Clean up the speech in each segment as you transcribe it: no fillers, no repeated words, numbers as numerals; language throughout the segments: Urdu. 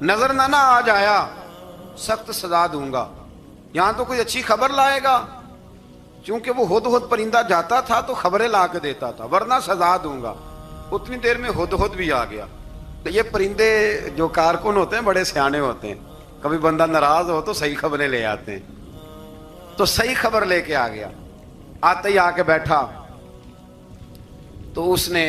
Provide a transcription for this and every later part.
نظر نہ آ جایا سخت سزا دوں گا. یہاں تو کوئی اچھی خبر لائے گا، چونکہ وہ ہدہد پرندہ جاتا تھا تو خبریں لا کے دیتا تھا، ورنہ سزا دوں گا. اتنی دیر میں ہدہد بھی آ گیا. تو یہ پرندے جو کارکن ہوتے ہیں بڑے سیانے ہوتے ہیں، کبھی بندہ ناراض ہو تو صحیح خبریں لے آتے ہیں. تو صحیح خبر لے کے آ گیا. آتے ہی آ کے بیٹھا تو اس نے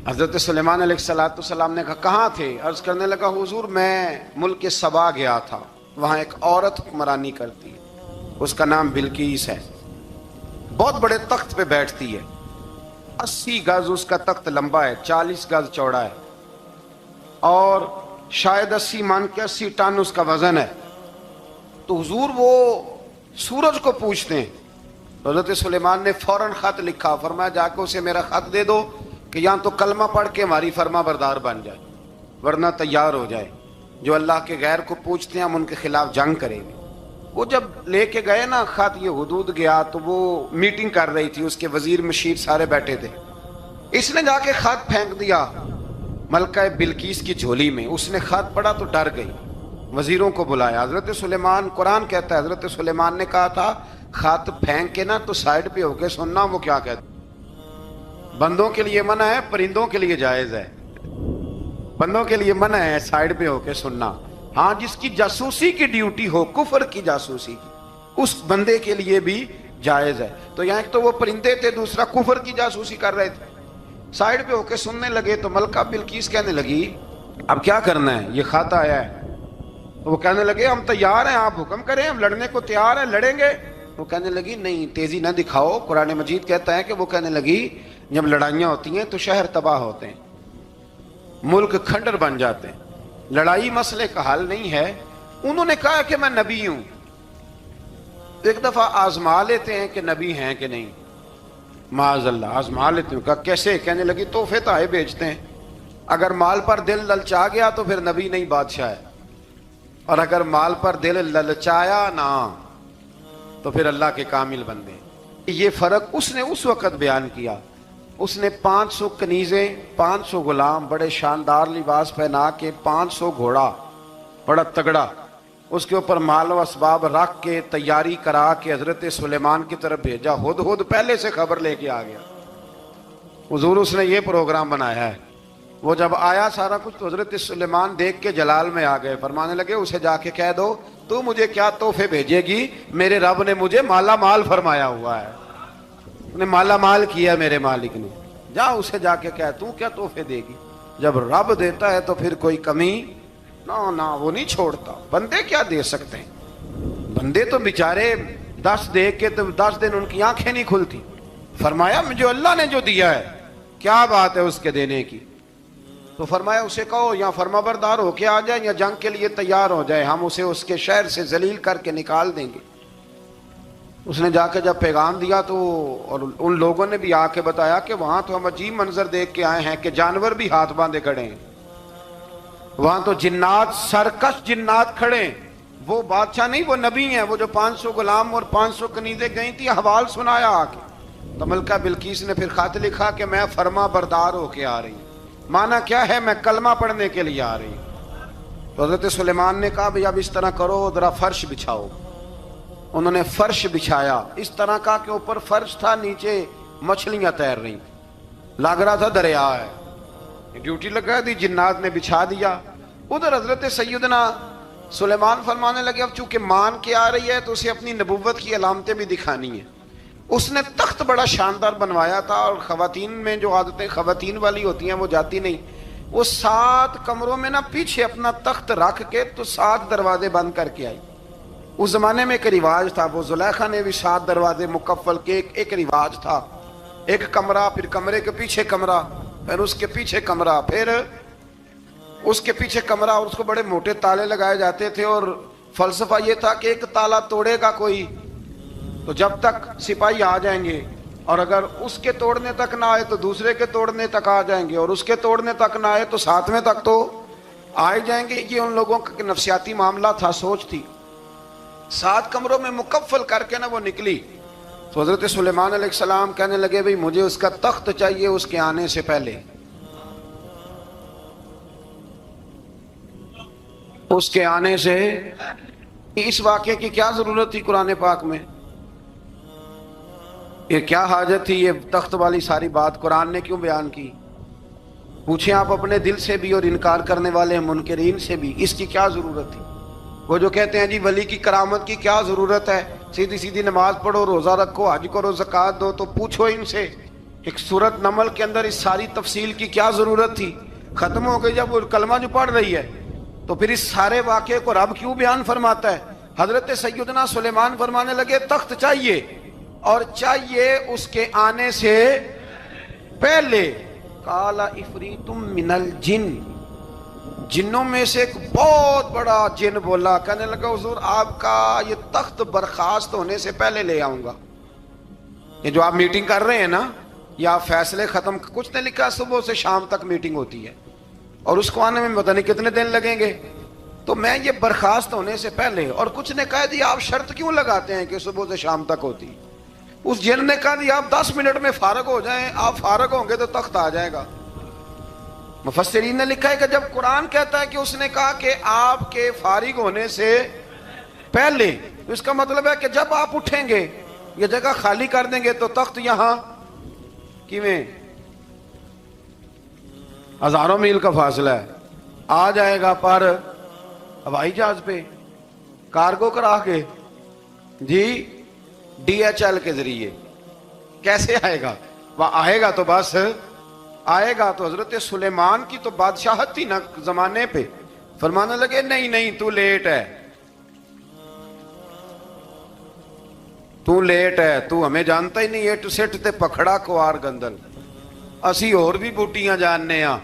حضرت سلیمان علیہ السلام نے کہا کہاں تھے؟ عرض کرنے لگا حضور میں ملک سبا گیا تھا، وہاں ایک عورت حکمرانی کرتی ہے، اس کا نام بلقیس ہے، بہت بڑے تخت پہ بیٹھتی ہے، 80 گز اس کا تخت لمبا ہے، 40 گز چوڑا ہے، اور شاید 80 من کے 80 ٹن اس کا وزن ہے. تو حضور وہ سورج کو پوچھتے ہیں. حضرت سلیمان نے فوراً خط لکھا، فرمایا جا کے اسے میرا خط دے دو کہ یہاں تو کلمہ پڑھ کے ہماری فرما بردار بن جائے، ورنہ تیار ہو جائے. جو اللہ کے غیر کو پوچھتے ہیں ہم ان کے خلاف جنگ کریں گے. وہ جب لے کے گئے نا خط، یہ حدود گیا تو وہ میٹنگ کر رہی تھی، اس کے وزیر مشیر سارے بیٹھے تھے. اس نے جا کے خط پھینک دیا ملکہ بلقیس کی جھولی میں. اس نے خط پڑھا تو ڈر گئی، وزیروں کو بلایا. حضرت سلیمان، قرآن کہتا ہے حضرت سلیمان نے کہا تھا خط پھینک کے نا تو سائڈ پہ ہو کے سننا وہ کیا کہتا. بندوں کے لیے منع ہے، پرندوں کے لیے جائز ہے. بندوں کے لیے منع ہے سائڈ پہ ہو کے سننا. ہاں جس کی جاسوسی کی ڈیوٹی ہو، کفر کی جاسوسی کی، اس بندے کے لیے بھی جائز ہے. تو یہاں ایک تو وہ پرندے تھے، دوسرا کفر کی جاسوسی کر رہے تھے. سائڈ پہ ہو کے سننے لگے تو ملکہ بلقیس کہنے لگی اب کیا کرنا ہے، یہ خط آیا ہے. تو وہ کہنے لگے ہم تیار ہیں، آپ حکم کریں، ہم لڑنے کو تیار ہیں، لڑیں گے. وہ کہنے لگی نہیں تیزی نہ دکھاؤ. قرآن مجید کہتا ہے کہ وہ کہنے لگی جب لڑائیاں ہوتی ہیں تو شہر تباہ ہوتے ہیں، ملک کھنڈر بن جاتے ہیں، لڑائی مسئلے کا حل نہیں ہے. انہوں نے کہا کہ میں نبی ہوں. ایک دفعہ آزما لیتے ہیں کہ نبی ہیں کہ نہیں، معاذ اللہ آزما لیتے ہیں. کہا کیسے؟ کہنے لگی تحفے تحائف بیچتے ہیں، اگر مال پر دل للچا گیا تو پھر نبی نہیں بادشاہ ہے، اور اگر مال پر دل للچایا نہ تو پھر اللہ کے کامل بندے. یہ فرق اس نے اس وقت بیان کیا. اس نے 500 کنیزیں، 500 غلام، بڑے شاندار لباس پہنا کے، 500 گھوڑا بڑا تگڑا، اس کے اوپر مال و اسباب رکھ کے تیاری کرا کے حضرت سلیمان کی طرف بھیجا. ہدہد پہلے سے خبر لے کے آ گیا. حضور اس نے یہ پروگرام بنایا ہے. وہ جب آیا سارا کچھ تو حضرت سلیمان دیکھ کے جلال میں آ گئے. فرمانے لگے اسے جا کے کہہ دو تو مجھے کیا تحفے بھیجے گی، میرے رب نے مجھے مالا مال فرمایا ہوا ہے، نے مالا مال کیا میرے مالک نے. جا اسے جا کے کہہ تو کیا تحفے دے گی. جب رب دیتا ہے تو پھر کوئی کمی نہ وہ نہیں چھوڑتا. بندے کیا دے سکتے ہیں؟ بندے تو بیچارے 10 دے کے تو 10 دن ان کی آنکھیں نہیں کھلتی. فرمایا مجھے اللہ نے جو دیا ہے کیا بات ہے اس کے دینے کی. تو فرمایا اسے کہو یا فرما بردار ہو کے آ جائے یا جنگ کے لیے تیار ہو جائے، ہم اسے اس کے شہر سے ذلیل کر کے نکال دیں گے. اس نے جا کے جب پیغام دیا تو اور ان لوگوں نے بھی آ کے بتایا کہ وہاں تو ہم عجیب منظر دیکھ کے آئے ہیں کہ جانور بھی ہاتھ باندھے کھڑے ہیں، وہاں تو جنات، سرکش جنات کھڑے ہیں. وہ بادشاہ نہیں، وہ نبی ہیں. وہ جو 500 غلام اور 500 کنیزیں گئی تھی، حوال سنایا آ کے. تو ملکہ بلقیس نے پھر خط لکھا کہ میں فرما بردار ہو کے آ رہی ہوں. مانا کیا ہے؟ میں کلمہ پڑھنے کے لیے آ رہی ہوں. تو حضرت سلیمان نے کہا بھئی اب اس طرح کرو، ذرا فرش بچھاؤ. انہوں نے فرش بچھایا اس طرح کا کہ اوپر فرش تھا، نیچے مچھلیاں تیر رہی، لگ رہا تھا دریا ہے. ڈیوٹی لگا دی، جنات نے بچھا دیا. ادھر حضرت سیدنا سلیمان فرمانے لگے اب چونکہ مان کے آ رہی ہے تو اسے اپنی نبوت کی علامتیں بھی دکھانی ہیں. اس نے تخت بڑا شاندار بنوایا تھا، اور خواتین میں جو عادتیں خواتین والی ہوتی ہیں وہ جاتی نہیں. وہ 7 کمروں میں نا پیچھے اپنا تخت رکھ کے تو 7 دروازے بند کر کے آئی. اس زمانے میں ایک رواج تھا، وہ زلیخا نے بھی 7 دروازے مکفل کے ایک رواج تھا. ایک کمرہ، پھر کمرے کے پیچھے کمرہ، پھر اس کے پیچھے کمرہ، پھر اس کے پیچھے کمرہ، اور اس کو بڑے موٹے تالے لگائے جاتے تھے. اور فلسفہ یہ تھا کہ ایک تالا توڑے گا کوئی تو جب تک سپاہی آ جائیں گے، اور اگر اس کے توڑنے تک نہ آئے تو دوسرے کے توڑنے تک آ جائیں گے، اور اس کے توڑنے تک نہ آئے تو 7ویں تک تو آ جائیں گے. یہ ان لوگوں کا نفسیاتی معاملہ تھا، سوچ تھی. 7 کمروں میں مکفل کر کے نا وہ نکلی. تو حضرت سلیمان علیہ السلام کہنے لگے بھئی مجھے اس کا تخت چاہیے اس کے آنے سے پہلے. اس کے آنے سے اس واقعے کی کیا ضرورت تھی قرآن پاک میں؟ یہ کیا حاجت تھی یہ تخت والی ساری بات قرآن نے کیوں بیان کی؟ پوچھیں آپ اپنے دل سے بھی اور انکار کرنے والے منکرین سے بھی، اس کی کیا ضرورت تھی؟ وہ جو کہتے ہیں جی ولی کی کرامت کی کیا ضرورت ہے، سیدھی سیدھی نماز پڑھو، روزہ رکھو، حج کرو، زکوٰۃ دو، تو پوچھو ان سے ایک سورت نمل کے اندر اس ساری تفصیل کی کیا ضرورت تھی؟ ختم ہو گئی جب وہ کلمہ جو پڑھ رہی ہے تو پھر اس سارے واقعے کو رب کیوں بیان فرماتا ہے؟ حضرت سیدنا سلیمان فرمانے لگے تخت چاہیے، اور چاہیے اس کے آنے سے پہلے۔ قال عفریت من الجن، جنوں میں سے ایک بہت بڑا جن بولا، کہنے لگا حضور آپ کا یہ تخت برخاست ہونے سے پہلے لے آؤں گا۔ یہ جو آپ میٹنگ کر رہے ہیں نا، یا فیصلے ختم، کچھ نے لکھا صبح سے شام تک میٹنگ ہوتی ہے اور اس کو آنے میں پتہ نہیں کتنے دن لگیں گے، تو میں یہ برخاست ہونے سے پہلے، اور کچھ نے کہا دی آپ شرط کیوں لگاتے ہیں کہ صبح سے شام تک ہوتی؟ اس جن نے کہا دی آپ 10 منٹ میں فارغ ہو جائیں، آپ فارغ ہوں گے تو تخت آ جائے گا۔ مفسرین نے لکھا ہے کہ جب قرآن کہتا ہے کہ اس نے کہا کہ آپ کے فارغ ہونے سے پہلے، تو اس کا مطلب ہے کہ جب آپ اٹھیں گے یہ جگہ خالی کر دیں گے تو تخت یہاں کیویں ہزاروں میل کا فاصلہ ہے آ جائے گا، پر ہوائی جہاز پہ کارگو کرا کے، جی DHL کے ذریعے کیسے آئے گا؟ وہ آئے گا تو بس آئے گا۔ تو حضرت سلیمان کی تو بادشاہت تھی نا زمانے پہ، فرمانے لگے نہیں نہیں تو لیٹ ہے، تو لیٹ ہے، تو ہمیں جانتا ہی نہیں، ایٹ سٹ تے پکھڑا کوار گندل، اسی اور بھی بوٹیاں جاننے ہاں،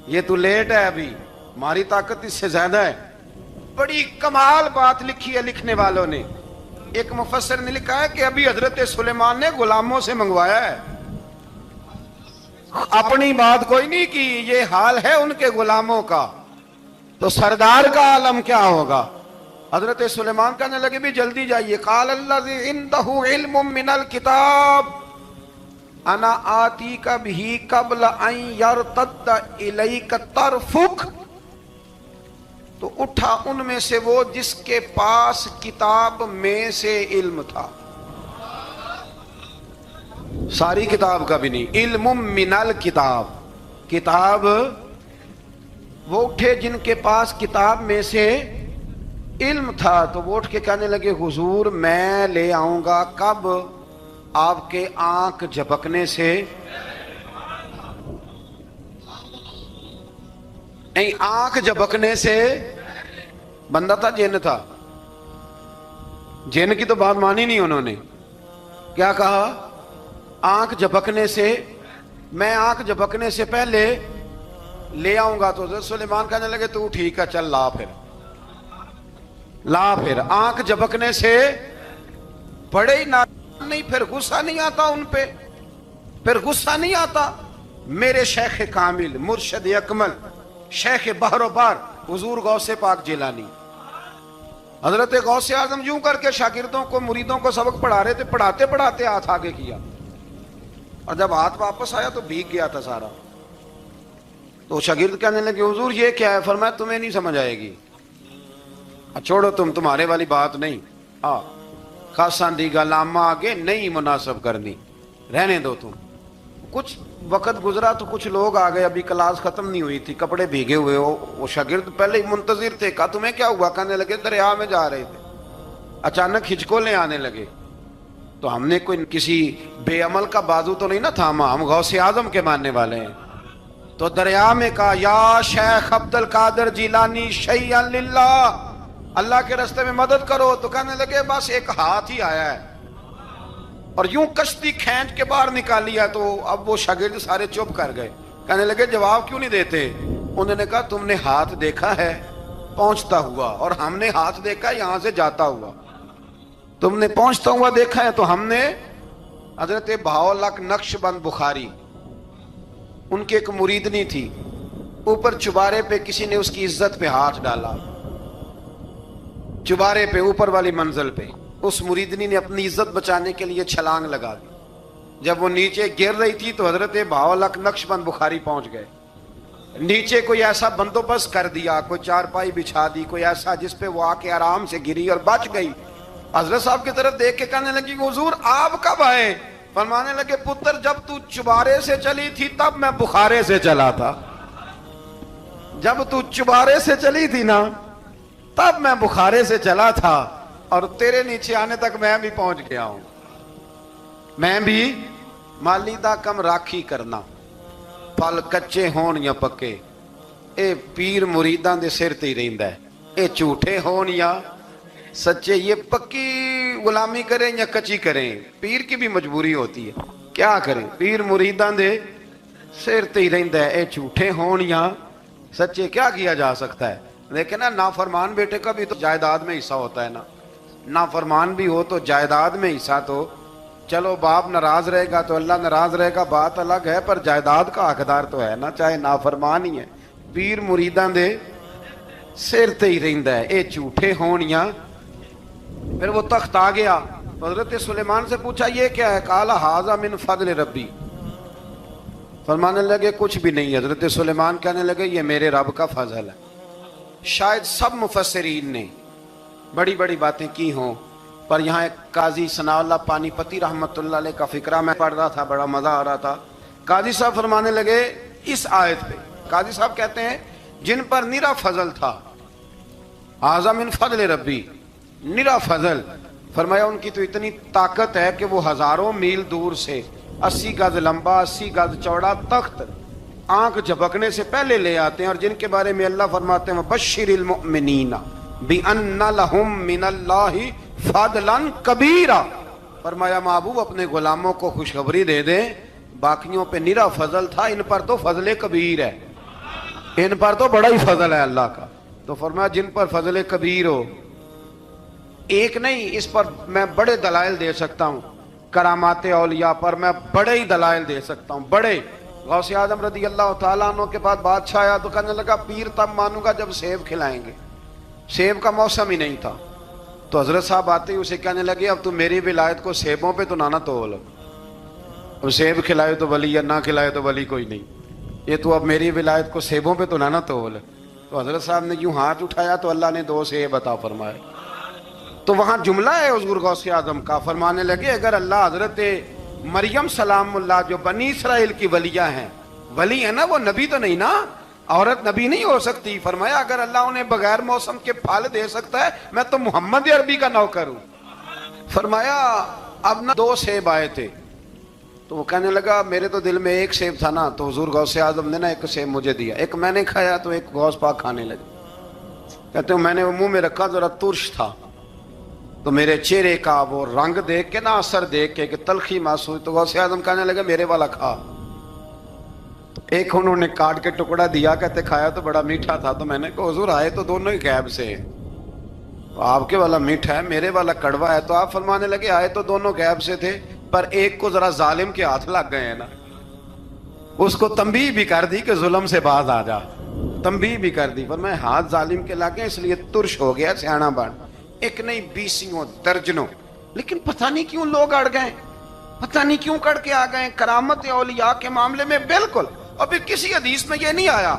یہ تو لیٹ ہے، ابھی ہماری طاقت اس سے زیادہ ہے۔ بڑی کمال بات لکھی ہے لکھنے والوں نے۔ ایک مفسر نے لکھا ہے کہ ابھی حضرت سلیمان نے غلاموں سے منگوایا ہے، اپنی بات کوئی نہیں کی، یہ حال ہے ان کے غلاموں کا، تو سردار کا عالم کیا ہوگا؟ حضرت سلیمان کہنے لگے بھی جلدی جائیے۔ قال الذی عنده علم من الکتاب انا آتیک بہ قبل ان یرتد الیک طرفک، تو اٹھا ان میں سے وہ جس کے پاس کتاب میں سے علم تھا، ساری کتاب کا بھی نہیں، علم من الکتاب، کتاب، وہ اٹھے جن کے پاس کتاب میں سے علم تھا، تو وہ اٹھ کے کہنے لگے حضور میں لے آؤں گا، کب؟ آپ کے آنکھ جھپکنے سے، نہیں آنکھ جھپکنے سے، بندہ تھا جن تھا، جن کی تو بات مانی نہیں انہوں نے، کیا کہا؟ آنکھ جھپکنے سے، میں آنکھ جھپکنے سے پہلے لے آؤں گا۔ تو حضرت سلیمان کہنے لگے تو ٹھیک ہے چل لا پھر، لا پھر۔ آنکھ جھپکنے سے بڑے ہی نہیں، پھر غصہ نہیں آتا ان پہ، پھر غصہ نہیں آتا۔ میرے شیخ کامل، مرشد اکمل، شیخ بحر و بار، حضور غوث پاک جیلانی، حضرت غوث اعظم یوں کر کے شاگردوں کو، مریدوں کو سبق پڑھا رہے تھے، پڑھاتے پڑھاتے ہاتھ آگے کیا، اور جب ہاتھ واپس آیا تو بھیگ گیا تھا سارا۔ تو شاگرد کہنے لگے حضور یہ کیا ہے؟ فرمایا تمہیں نہیں سمجھ آئے گی، چھوڑو تمہارے والی بات نہیں، خاصاں دی گل آما آگے نہیں مناسب کرنی، رہنے دو تم۔ کچھ وقت گزرا تو کچھ لوگ آ گئے، ابھی کلاس ختم نہیں ہوئی تھی، کپڑے بھیگے ہوئے ہو، وہ شاگرد پہلے ہی منتظر تھے، کہا تمہیں کیا ہوا؟ کہنے لگے دریا میں جا رہے تھے، اچانک ہچکولیں آنے لگے، تو ہم نے کوئی کسی بے عمل کا بازو تو نہیں نہ تھاما، ہم غوث اعظم کے ماننے والے ہیں، تو دریا میں کہا یا شیخ عبد القادر جیلانی شیئا للہ، اللہ کے راستے میں مدد کرو۔ تو کہنے لگے بس ایک ہاتھ ہی آیا ہے، اور یوں کشتی کھینچ کے باہر نکالی ہے۔ تو اب وہ شاگرد سارے چپ کر گئے، کہنے لگے جواب کیوں نہیں دیتے؟ انہوں نے کہا تم نے ہاتھ دیکھا ہے پہنچتا ہوا، اور ہم نے ہاتھ دیکھا ہے یہاں سے جاتا ہوا، تم نے پہنچتا ہوا دیکھا ہے، تو ہم نے حضرت بہاؤالحق نقشبند بخاری، ان کی ایک مریدنی تھی، اوپر چبارے پہ کسی نے اس کی عزت پہ ہاتھ ڈالا، چبارے پہ اوپر والی منزل پہ، اس مریدنی نے اپنی عزت بچانے کے لیے چھلانگ لگا دی، جب وہ نیچے گر رہی تھی تو حضرت بہاؤالحق نقشبند بخاری پہنچ گئے، نیچے کوئی ایسا بندوبست کر دیا, کوئی چارپائی بچھا دی, کوئی ایسا جس پہ وہ آ کے آرام سے گری اور بچ گئی. حضرت صاحب کی طرف دیکھ کے کہنے لگی حضور آپ کب آئے؟ فرمانے لگے پتر جب تو چبارے سے چلی تھی تب میں بخارے سے چلا تھا. جب تو چبارے سے چلی تھی نا تب میں بخارے سے چلا تھا, اور تیرے نیچے آنے تک میں بھی پہنچ گیا ہوں. میں بھی مالی دا کم راکھی کرنا, پھل کچے ہون یا پکے, اے پیر مریداں دے سر تے ہی رہندا ہے. اے جھوٹے ہون یا سچے, یہ پکی غلامی کریں یا کچی کریں, پیر کی بھی مجبوری ہوتی ہے. کیا کریں, پیر مریداں دے سر تے ہی رہندا ہے. اے جھوٹے ہون یا سچے, کیا کیا جا سکتا ہے. لیکن نا نافرمان بیٹے کا بھی تو جائیداد میں حصہ ہوتا ہے نا. نافرمان بھی ہو تو جائیداد میں حصہ, تو چلو باپ ناراض رہے گا تو اللہ ناراض رہے گا, بات الگ ہے, پر جائیداد کا حقدار تو ہے نا, چاہے نافرمان ہی ہے. پیر مریداں دے سر تے ہی رہندا ہے. اے جھوٹے ہون یا. پھر وہ تخت آ گیا, حضرت سلیمان سے پوچھا یہ کیا ہے؟ قال ھذا من فضل ربی. فرمانے لگے کچھ بھی نہیں. حضرت سلیمان کہنے لگے یہ میرے رب کا فضل ہے. شاید سب مفسرین نے بڑی بڑی باتیں کی ہوں, پر یہاں ایک قاضی ثناء اللہ پانی پتی رحمت اللہ علیہ کا فقرہ میں پڑھ رہا تھا, بڑا مزہ آ رہا تھا. قاضی صاحب فرمانے لگے اس آیت پہ, قاضی صاحب کہتے ہیں جن پر نرا فضل تھا, ھذا من فضل ربی, نرا فضل. فرمایا ان کی تو اتنی طاقت ہے کہ وہ ہزاروں میل دور سے 80 گز لمبا 80 گز چوڑا تخت آنکھ جھپکنے سے پہلے لے آتے ہیں, اور جن کے بارے میں اللہ فرماتے ہیں بشر المؤمنین بِأَنَّ لَهُم مِّنَ اللَّهِ فَضْلًا كَبِيرًا. فرمایا محبوب اپنے غلاموں کو خوشخبری دے دیں, باقیوں پہ نرا فضل تھا, ان پر تو فضل کبیر ہے, ان پر تو بڑا ہی فضل ہے اللہ کا. تو فرمایا جن پر فضل کبیر ہو, ایک نہیں, اس پر میں بڑے دلائل دے سکتا ہوں. کرامات اولیاء پر میں بڑے ہی دلائل دے سکتا ہوں, بڑے. غوث اعظم رضی اللہ تعالیٰ عنہ کے بعد بادشاہ آیا تو کہنے لگا پیر تب مانوں گا جب سیب کھلائیں گے. سیب کا موسم ہی نہیں تھا. تو حضرت صاحب آتے ہی اسے کہنے لگے اب تو میری ولایت کو سیبوں پہ تو نہ تول, اب سیب کھلائے تو ولی, یا نہ کھلائے تو ولی کوئی نہیں, یہ تو اب میری ولایت کو سیبوں پہ تو نہ تول. تو حضرت صاحب نے یوں ہاتھ اٹھایا تو اللہ نے 2 سیب عطا فرمائے. تو وہاں جملہ ہے حضور غوث اعظم کا, فرمانے لگے اگر اللہ حضرت مریم سلام اللہ جو بنی اسرائیل کی ولیہ ہیں, ولی ہے نا, وہ نبی تو نہیں نا, عورت نبی نہیں ہو سکتی. فرمایا اگر اللہ انہیں بغیر موسم کے پھل دے سکتا ہے, میں تو محمد عربی کا نوکر ہوں. فرمایا اب نہ 2 سیب آئے تھے, تو وہ کہنے لگا میرے تو دل میں ایک سیب تھا نا. تو حضور غوث اعظم نے نا ایک سیب مجھے دیا, ایک میں نے کھایا تو ایک غوث پاک کھانے لگے. کہتے ہیں میں نے منہ میں رکھا, ذرا ترش تھا, تو میرے چہرے کا وہ رنگ دیکھ کے نا, اثر دیکھ کے کہ تلخی محسوس, تو غوث اعظم کہنے لگے میرے والا کھا. ایک انہوں نے کاٹ کے ٹکڑا دیا, کہتے کھایا تو بڑا میٹھا تھا. تو میں نے کہا حضور آئے تو دونوں ہی غیب سے ہیں, آپ کے والا میٹھا ہے, میرے والا کڑوا ہے. تو آپ فرمانے لگے آئے تو دونوں غیب سے تھے, پر ایک کو ذرا ظالم کے ہاتھ لگ گئے ہیں نا, اس کو تنبیہ بھی کر دی کہ ظلم سے باز آ جا, تنبیہ بھی کر دی. فرمایا ہاتھ ظالم کے لگ گئے اس لیے ترش ہو گیا, سیانا بن. ایک نہیں 20 درجنوں, لیکن پتہ نہیں کیوں لوگ اڑ گئے, پتہ نہیں کیوں کڑ کے آ گئے. کرامت اولیاء کے معاملے میں بالکل, اور پھر کسی حدیث میں یہ نہیں آیا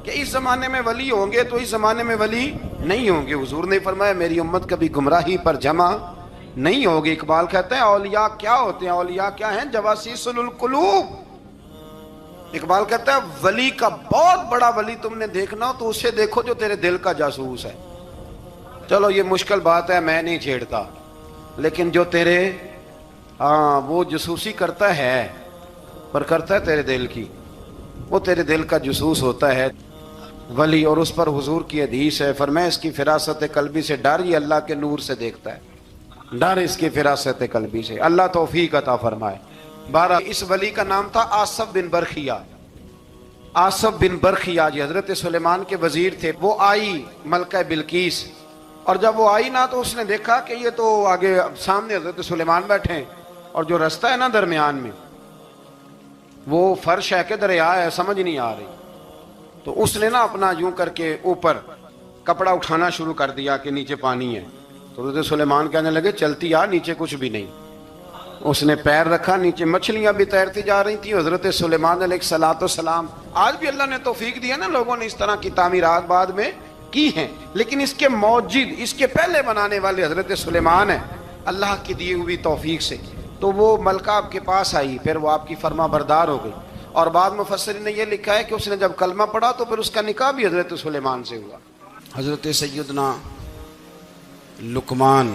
کہ اس زمانے میں ولی ہوں گے تو اس زمانے میں ولی نہیں ہوں گے. حضور نے فرمایا میری امت کبھی گمراہی پر جمع نہیں ہوگی. اقبال کہتے ہیں اولیاء کیا ہوتے ہیں, اولیاء کیا ہیں, جواسیس القلوب. اقبال کہتا ہے ولی کا بہت بڑا ولی تم نے دیکھنا ہو تو اسے دیکھو جو تیرے دل کا جاسوس ہے. چلو یہ مشکل بات ہے, میں نہیں چھیڑتا, لیکن جو تیرے وہ جاسوسی کرتا ہے, پر کرتا ہے تیرے دل کی, وہ تیرے دل کا جاسوس ہوتا ہے ولی. اور اس پر حضور کی حدیث ہے, فرمایا اس کی فراست قلبی سے ڈر, یہ اللہ کے نور سے دیکھتا ہے, ڈر اس کی فراست قلبی سے. اللہ توفیق عطا فرمائے. 12 اس ولی کا نام تھا آصف بن برخیہ. آصف بن برخیہ جی حضرت سلیمان کے وزیر تھے. وہ آئی ملکہ بلقیس, اور جب وہ آئی نا تو اس نے دیکھا کہ یہ تو آگے سامنے حضرت سلیمان بیٹھے ہیں, اور جو رستہ ہے نا درمیان میں وہ فرش ہے کہ دریا ہے, سمجھ نہیں آ رہی. تو اس نے نا اپنا یوں کر کے اوپر کپڑا اٹھانا شروع کر دیا کہ نیچے پانی ہے. تو حضرت سلیمان کہنے لگے چلتی آ, نیچے کچھ بھی نہیں. اس نے پیر رکھا، نیچے مچھلیاں بھی تیرتی جا رہی تھیں. حضرت سلیمان علیہ السلام، آج بھی اللہ نے توفیق دیا نا، لوگوں نے اس طرح کی تعمیرات بعد میں کی ہیں، لیکن اس کے موجد، اس کے پہلے بنانے والے حضرت سلیمان ہیں اللہ کی دی ہوئی توفیق سے. تو وہ ملکہ آپ کے پاس آئی، پھر وہ آپ کی فرما بردار ہو گئی. اور بعد مفسرین نے یہ لکھا ہے کہ اس نے جب کلمہ پڑھا تو پھر اس کا نکاح بھی حضرت سلیمان سے ہوا. حضرت سیدنا لقمان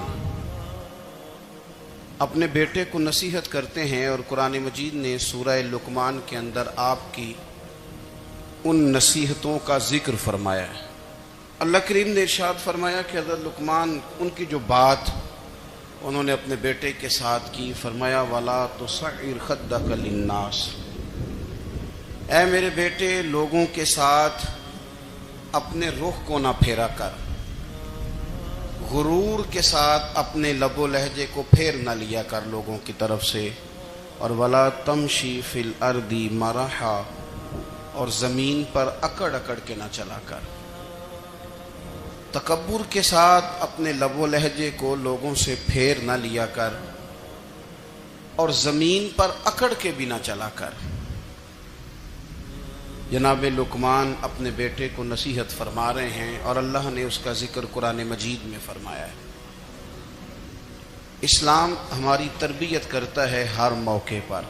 اپنے بیٹے کو نصیحت کرتے ہیں، اور قرآن مجید نے سورہ لقمان کے اندر آپ کی ان نصیحتوں کا ذکر فرمایا ہے. اللہ کریم نے ارشاد فرمایا کہ حضرت لقمان، ان کی جو بات انہوں نے اپنے بیٹے کے ساتھ کی، فرمایا وَلَا تُصَعِّرْ خَدَّكَ لِلنَّاسِ، اے میرے بیٹے لوگوں کے ساتھ اپنے رخ کو نہ پھیرا کر، غرور کے ساتھ اپنے لب و لہجے کو پھیر نہ لیا کر لوگوں کی طرف سے. اور وَلَا تَمْشِي فِي الْأَرْضِ مَرَحًا، اور زمین پر اکڑ اکڑ کے نہ چلا کر. تکبر کے ساتھ اپنے لب و لہجے کو لوگوں سے پھیر نہ لیا کر، اور زمین پر اکڑ کے بھی نہ چلا کر. جناب لقمان اپنے بیٹے کو نصیحت فرما رہے ہیں، اور اللہ نے اس کا ذکر قرآن مجید میں فرمایا ہے. اسلام ہماری تربیت کرتا ہے ہر موقع پر،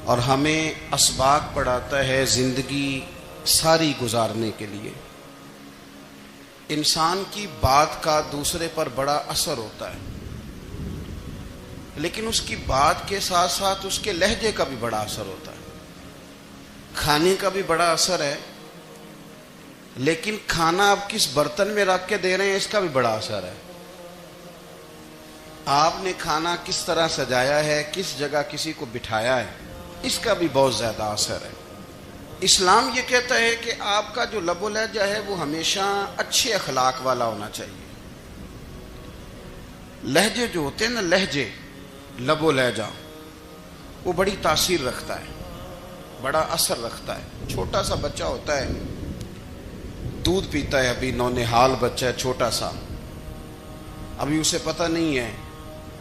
اور ہمیں اسباق پڑھاتا ہے زندگی ساری گزارنے کے لیے. انسان کی بات کا دوسرے پر بڑا اثر ہوتا ہے، لیکن اس کی بات کے ساتھ ساتھ اس کے لہجے کا بھی بڑا اثر ہوتا ہے. کھانے کا بھی بڑا اثر ہے، لیکن کھانا آپ کس برتن میں رکھ کے دے رہے ہیں اس کا بھی بڑا اثر ہے. آپ نے کھانا کس طرح سجایا ہے، کس جگہ کسی کو بٹھایا ہے، اس کا بھی بہت زیادہ اثر ہے. اسلام یہ کہتا ہے کہ آپ کا جو لب و لہجہ ہے وہ ہمیشہ اچھے اخلاق والا ہونا چاہیے. لہجے جو ہوتے ہیں نا، لہجے، لب و لہجہ، وہ بڑی تاثیر رکھتا ہے، بڑا اثر رکھتا ہے. چھوٹا سا بچہ ہوتا ہے، دودھ پیتا ہے، ابھی نونہال بچہ ہے چھوٹا سا، ابھی اسے پتہ نہیں ہے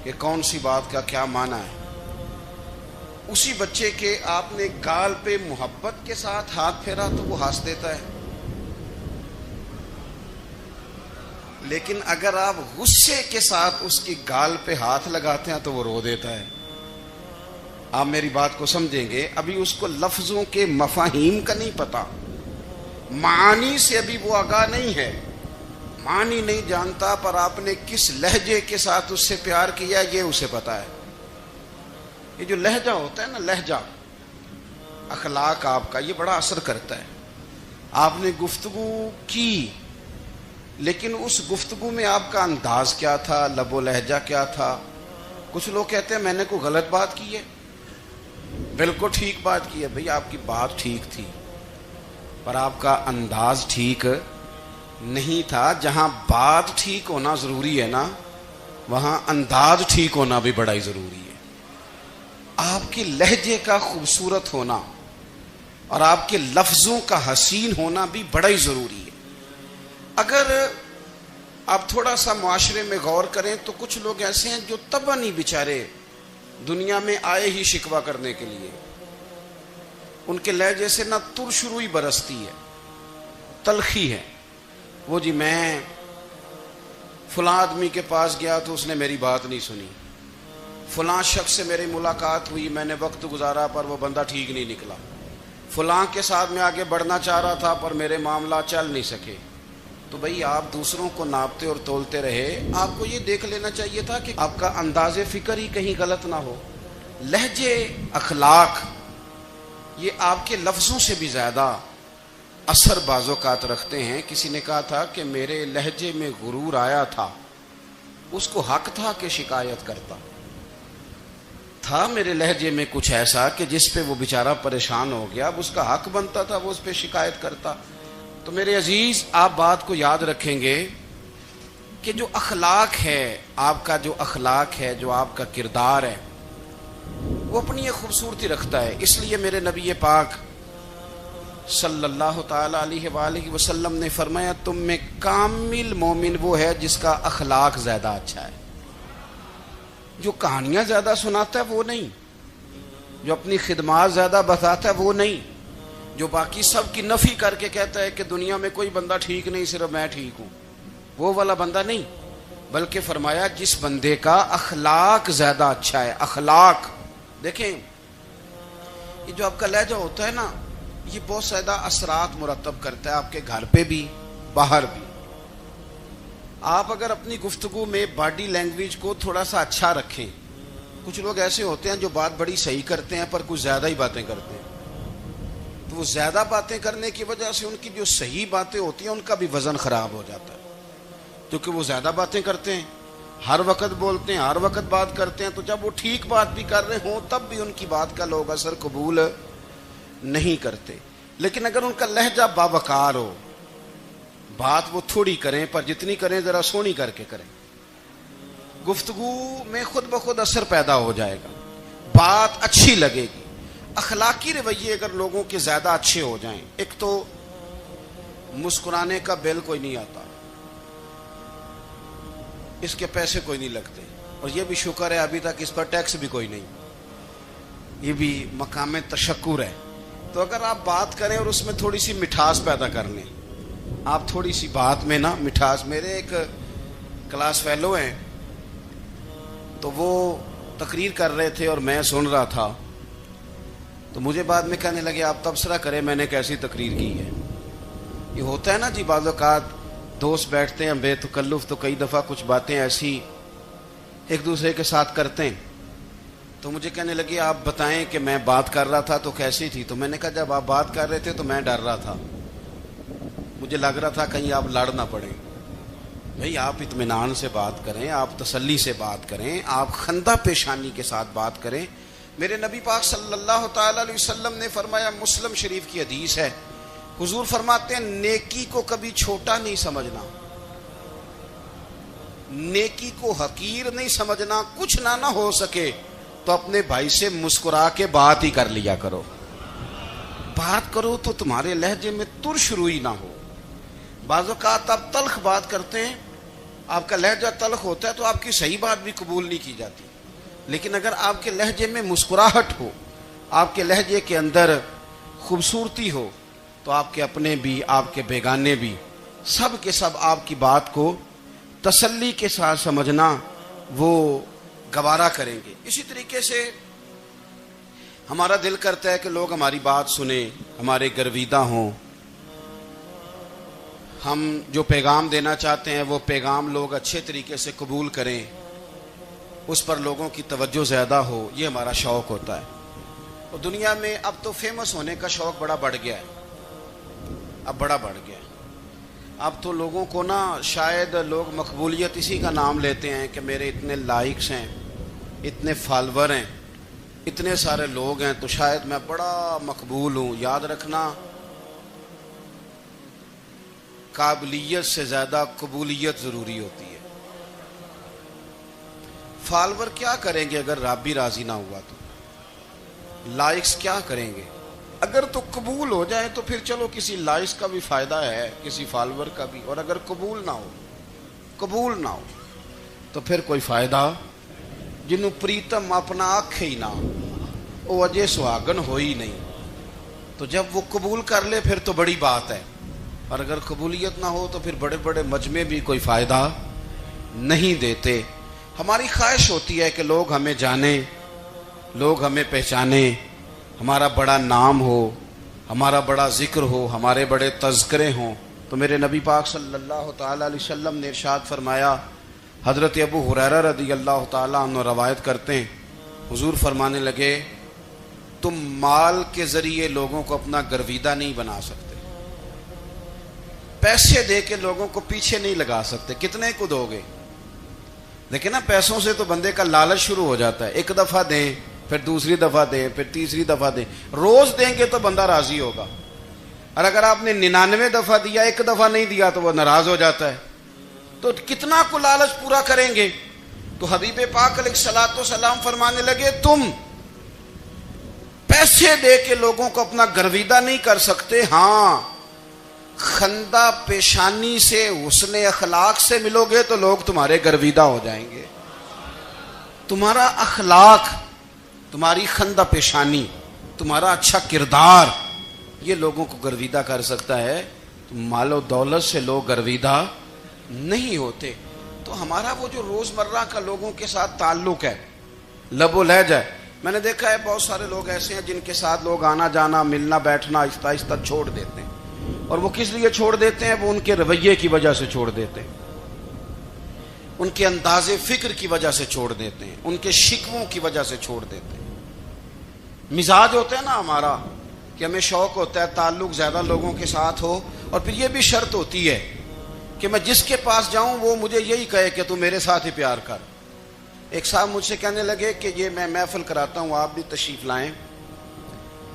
کہ کون سی بات کا کیا معنی ہے. اسی بچے کے آپ نے گال پہ محبت کے ساتھ ہاتھ پھیرا تو وہ ہنس دیتا ہے، لیکن اگر آپ غصے کے ساتھ اس کی گال پہ ہاتھ لگاتے ہیں تو وہ رو دیتا ہے. آپ میری بات کو سمجھیں گے، ابھی اس کو لفظوں کے مفاہیم کا نہیں پتا، معانی سے ابھی وہ آگاہ نہیں ہے، معنی نہیں جانتا، پر آپ نے کس لہجے کے ساتھ اس سے پیار کیا یہ اسے پتا ہے. یہ جو لہجہ ہوتا ہے نا، لہجہ، اخلاق آپ کا، یہ بڑا اثر کرتا ہے. آپ نے گفتگو کی، لیکن اس گفتگو میں آپ کا انداز کیا تھا، لب و لہجہ کیا تھا. کچھ لوگ کہتے ہیں میں نے کوئی غلط بات کی ہے، بالکل ٹھیک بات کی ہے. بھئی آپ کی بات ٹھیک تھی، پر آپ کا انداز ٹھیک نہیں تھا. جہاں بات ٹھیک ہونا ضروری ہے نا، وہاں انداز ٹھیک ہونا بھی بڑا ہی ضروری ہے. آپ کے لہجے کا خوبصورت ہونا اور آپ کے لفظوں کا حسین ہونا بھی بڑا ہی ضروری ہے. اگر آپ تھوڑا سا معاشرے میں غور کریں تو کچھ لوگ ایسے ہیں جو طبعاً ہی بیچارے دنیا میں آئے ہی شکوہ کرنے کے لیے. ان کے لہجے سے نہ ترش روئی برستی ہے، تلخی ہے. وہ جی میں فلاں آدمی کے پاس گیا تو اس نے میری بات نہیں سنی، فلاں شخص سے میری ملاقات ہوئی، میں نے وقت گزارا پر وہ بندہ ٹھیک نہیں نکلا، فلاں کے ساتھ میں آگے بڑھنا چاہ رہا تھا پر میرے معاملات چل نہیں سکے. تو بھئی آپ دوسروں کو ناپتے اور تولتے رہے، آپ کو یہ دیکھ لینا چاہیے تھا کہ آپ کا انداز فکر ہی کہیں غلط نہ ہو. لہجے، اخلاق، یہ آپ کے لفظوں سے بھی زیادہ اثر بعض اوقات رکھتے ہیں. کسی نے کہا تھا کہ میرے لہجے میں غرور آیا تھا، اس کو حق تھا کہ شکایت کرتا تھا. میرے لہجے میں کچھ ایسا کہ جس پہ وہ بیچارہ پریشان ہو گیا، اب اس کا حق بنتا تھا وہ اس پہ شکایت کرتا. تو میرے عزیز، آپ بات کو یاد رکھیں گے کہ جو اخلاق ہے، آپ کا جو اخلاق ہے، جو آپ کا کردار ہے، وہ اپنی ایک خوبصورتی رکھتا ہے. اس لیے میرے نبی پاک صلی اللہ تعالی علیہ وآلہ وسلم نے فرمایا تم میں کامل مومن وہ ہے جس کا اخلاق زیادہ اچھا ہے. جو کہانیاں زیادہ سناتا ہے وہ نہیں، جو اپنی خدمات زیادہ بتاتا ہے وہ نہیں، جو باقی سب کی نفی کر کے کہتا ہے کہ دنیا میں کوئی بندہ ٹھیک نہیں، صرف میں ٹھیک ہوں، وہ والا بندہ نہیں، بلکہ فرمایا جس بندے کا اخلاق زیادہ اچھا ہے۔ اخلاق دیکھیں، یہ جو آپ کا لہجہ ہوتا ہے نا، یہ بہت زیادہ اثرات مرتب کرتا ہے آپ کے گھر پہ بھی باہر بھی۔ آپ اگر اپنی گفتگو میں باڈی لینگویج کو تھوڑا سا اچھا رکھیں، کچھ لوگ ایسے ہوتے ہیں جو بات بڑی صحیح کرتے ہیں پر کچھ زیادہ ہی باتیں کرتے ہیں، تو وہ زیادہ باتیں کرنے کی وجہ سے ان کی جو صحیح باتیں ہوتی ہیں ان کا بھی وزن خراب ہو جاتا ہے، کیونکہ وہ زیادہ باتیں کرتے ہیں، ہر وقت بولتے ہیں، ہر وقت بات کرتے ہیں، تو جب وہ ٹھیک بات بھی کر رہے ہوں تب بھی ان کی بات کا لوگ اثر قبول نہیں کرتے۔ لیکن اگر ان کا لہجہ باوقار ہو، بات وہ تھوڑی کریں پر جتنی کریں ذرا سونی کر کے کریں، گفتگو میں خود بخود اثر پیدا ہو جائے گا، بات اچھی لگے گی۔ اخلاقی رویے اگر لوگوں کے زیادہ اچھے ہو جائیں، ایک تو مسکرانے کا بل کوئی نہیں آتا، اس کے پیسے کوئی نہیں لگتے، اور یہ بھی شکر ہے ابھی تک اس پر ٹیکس بھی کوئی نہیں، یہ بھی مقام تشکر ہے۔ تو اگر آپ بات کریں اور اس میں تھوڑی سی مٹھاس پیدا کر لیں، آپ تھوڑی سی بات میں نا مٹھاس، میرے ایک کلاس فیلو ہیں تو وہ تقریر کر رہے تھے اور میں سن رہا تھا، تو مجھے بعد میں کہنے لگے آپ تبصرہ کریں میں نے کیسی تقریر کی ہے۔ یہ ہوتا ہے نا جی، بعض اوقات دوست بیٹھتے ہیں بے تکلف تو کئی دفعہ کچھ باتیں ایسی ایک دوسرے کے ساتھ کرتے ہیں، تو مجھے کہنے لگے آپ بتائیں کہ میں بات کر رہا تھا تو کیسی تھی؟ تو میں نے کہا جب آپ بات کر رہے تھے تو میں ڈر رہا تھا، مجھے لگ رہا تھا کہیں آپ لڑ نہ پڑیں۔ بھئی آپ اطمینان سے بات کریں، آپ تسلی سے بات کریں، آپ خندہ پیشانی کے ساتھ بات کریں۔ میرے نبی پاک صلی اللہ تعالی علیہ وسلم نے فرمایا، مسلم شریف کی حدیث ہے، حضور فرماتے ہیں نیکی کو کبھی چھوٹا نہیں سمجھنا، نیکی کو حقیر نہیں سمجھنا، کچھ نہ ہو سکے تو اپنے بھائی سے مسکرا کے بات ہی کر لیا کرو، بات کرو تو تمہارے لہجے میں ترش روئی نہ ہو۔ بعض اوقات آپ تلخ بات کرتے ہیں، آپ کا لہجہ تلخ ہوتا ہے تو آپ کی صحیح بات بھی قبول نہیں کی جاتی، لیکن اگر آپ کے لہجے میں مسکراہٹ ہو، آپ کے لہجے کے اندر خوبصورتی ہو، تو آپ کے اپنے بھی آپ کے بیگانے بھی سب کے سب آپ کی بات کو تسلی کے ساتھ سمجھنا وہ گوارا کریں گے۔ اسی طریقے سے ہمارا دل کرتا ہے کہ لوگ ہماری بات سنیں، ہمارے گرویدہ ہوں، ہم جو پیغام دینا چاہتے ہیں وہ پیغام لوگ اچھے طریقے سے قبول کریں، اس پر لوگوں کی توجہ زیادہ ہو، یہ ہمارا شوق ہوتا ہے۔ اور دنیا میں اب تو فیمس ہونے کا شوق بڑا بڑھ گیا ہے، اب بڑا بڑھ گیا ہے۔ اب تو لوگوں کو نا شاید لوگ مقبولیت اسی کا نام لیتے ہیں کہ میرے اتنے لائکس ہیں، اتنے فالور ہیں، اتنے سارے لوگ ہیں تو شاید میں بڑا مقبول ہوں۔ یاد رکھنا، قابلیت سے زیادہ قبولیت ضروری ہوتی ہے۔ فالور کیا کریں گے اگر رب بھی راضی نہ ہوا تو؟ لائکس کیا کریں گے؟ اگر تو قبول ہو جائے تو پھر چلو کسی لائکس کا بھی فائدہ ہے، کسی فالور کا بھی، اور اگر قبول نہ ہو تو پھر کوئی فائدہ۔ جنوں پریتم اپنا آنکھ ہی نہ وہ اجے سہاگن ہو ہی نہیں، تو جب وہ قبول کر لے پھر تو بڑی بات ہے، اور اگر قبولیت نہ ہو تو پھر بڑے بڑے مجمع بھی کوئی فائدہ نہیں دیتے۔ ہماری خواہش ہوتی ہے کہ لوگ ہمیں جانیں، لوگ ہمیں پہچانیں، ہمارا بڑا نام ہو، ہمارا بڑا ذکر ہو، ہمارے بڑے تذکرے ہوں۔ تو میرے نبی پاک صلی اللہ تعالی علیہ وسلم نے ارشاد فرمایا، حضرت ابو ہریرہ رضی اللہ تعالیٰ عنہ روایت کرتے ہیں، حضور فرمانے لگے، تم مال کے ذریعے لوگوں کو اپنا گرویدہ نہیں بنا سکتے، پیسے دے کے لوگوں کو پیچھے نہیں لگا سکتے، کتنے کو دو گے؟ لیکن نا پیسوں سے تو بندے کا لالچ شروع ہو جاتا ہے، ایک دفعہ دیں، پھر دوسری دفعہ دیں، پھر تیسری دفعہ دیں، روز دیں گے تو بندہ راضی ہوگا، اور اگر آپ نے 99 دفعہ دیا، ایک دفعہ نہیں دیا تو وہ ناراض ہو جاتا ہے، تو کتنا کو لالچ پورا کریں گے؟ تو حبیب پاک علیہ الصلوۃ والسلام فرمانے لگے، تم پیسے دے کے لوگوں کو اپنا گرویدہ نہیں کر سکتے، ہاں خندہ پیشانی سے، حسن اخلاق سے ملو گے تو لوگ تمہارے گرویدہ ہو جائیں گے۔ تمہارا اخلاق، تمہاری خندہ پیشانی، تمہارا اچھا کردار یہ لوگوں کو گرویدہ کر سکتا ہے. مال و دولت سے لوگ گرویدہ نہیں ہوتے. تو ہمارا وہ جو روزمرہ کا لوگوں کے ساتھ تعلق ہے، لب و لہجہ ہے. میں نے دیکھا ہے بہت سارے لوگ ایسے ہیں جن کے ساتھ لوگ آنا جانا ملنا بیٹھنا آہستہ آہستہ چھوڑ دیتے ہیں. اور وہ کس لیے چھوڑ دیتے ہیں؟ وہ ان کے رویے کی وجہ سے چھوڑ دیتے ہیں، ان کے انداز فکر کی وجہ سے چھوڑ دیتے ہیں، ان کے شکووں کی وجہ سے چھوڑ دیتے ہیں. مزاج ہوتا ہے نا ہمارا کہ ہمیں شوق ہوتا ہے تعلق زیادہ لوگوں کے ساتھ ہو، اور پھر یہ بھی شرط ہوتی ہے کہ میں جس کے پاس جاؤں وہ مجھے یہی کہے کہ تو میرے ساتھ ہی پیار کر. ایک صاحب مجھ سے کہنے لگے کہ یہ میں محفل کراتا ہوں، آپ بھی تشریف لائیں،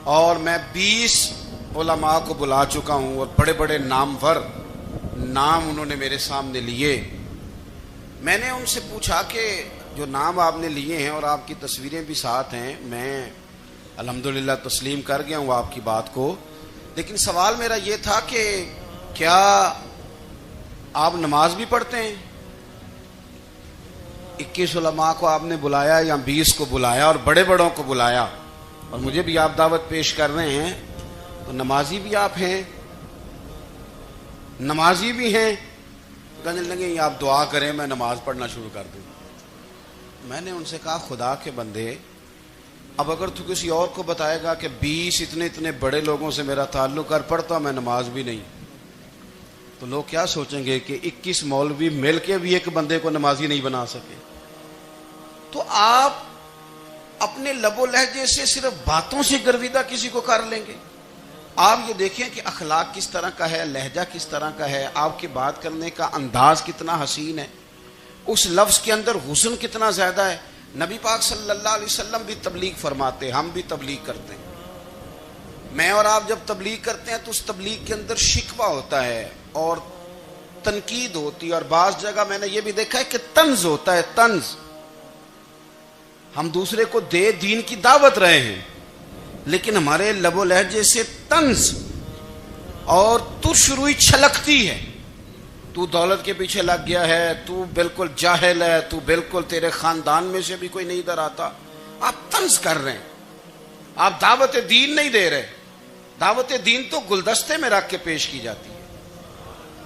اور میں 20 علماء کو بلا چکا ہوں اور بڑے بڑے نامور نام انہوں نے میرے سامنے لیے. میں نے ان سے پوچھا کہ جو نام آپ نے لیے ہیں اور آپ کی تصویریں بھی ساتھ ہیں، میں الحمدللہ تسلیم کر گیا ہوں آپ کی بات کو، لیکن سوال میرا یہ تھا کہ کیا آپ نماز بھی پڑھتے ہیں؟ 21 علماء کو آپ نے بلایا یا 20 کو بلایا اور بڑے بڑوں کو بلایا، اور مجھے بھی آپ دعوت پیش کر رہے ہیں، تو نمازی بھی آپ ہیں، نمازی بھی ہیں. کہنے لگے آپ دعا کریں میں نماز پڑھنا شروع کر دوں. میں نے ان سے کہا خدا کے بندے، اب اگر تو کسی اور کو بتائے گا کہ 20 اتنے بڑے لوگوں سے میرا تعلق کر پڑتا میں نماز بھی نہیں، تو لوگ کیا سوچیں گے کہ 21 مولوی مل کے بھی ایک بندے کو نمازی نہیں بنا سکے. تو آپ اپنے لب و لہجے سے صرف باتوں سے گرویدہ کسی کو کر لیں گے. آپ یہ دیکھیں کہ اخلاق کس طرح کا ہے، لہجہ کس طرح کا ہے، آپ کے بات کرنے کا انداز کتنا حسین ہے، اس لفظ کے اندر حسن کتنا زیادہ ہے. نبی پاک صلی اللہ علیہ وسلم بھی تبلیغ فرماتے، ہم بھی تبلیغ کرتے ہیں. میں اور آپ جب تبلیغ کرتے ہیں تو اس تبلیغ کے اندر شکوہ ہوتا ہے اور تنقید ہوتی ہے، اور بعض جگہ میں نے یہ بھی دیکھا ہے کہ طنز ہوتا ہے. طنز، ہم دوسرے کو دین کی دعوت رہے ہیں، لیکن ہمارے لب و لہجے سے طنز اور ترش روئی چھلکتی ہے. تو دولت کے پیچھے لگ گیا ہے، تو بالکل جاہل ہے، تو بالکل تیرے خاندان میں سے بھی کوئی نہیں ادھر آتا. آپ طنز کر رہے ہیں، آپ دعوت دین نہیں دے رہے. دعوت دین تو گلدستے میں رکھ کے پیش کی جاتی ہے،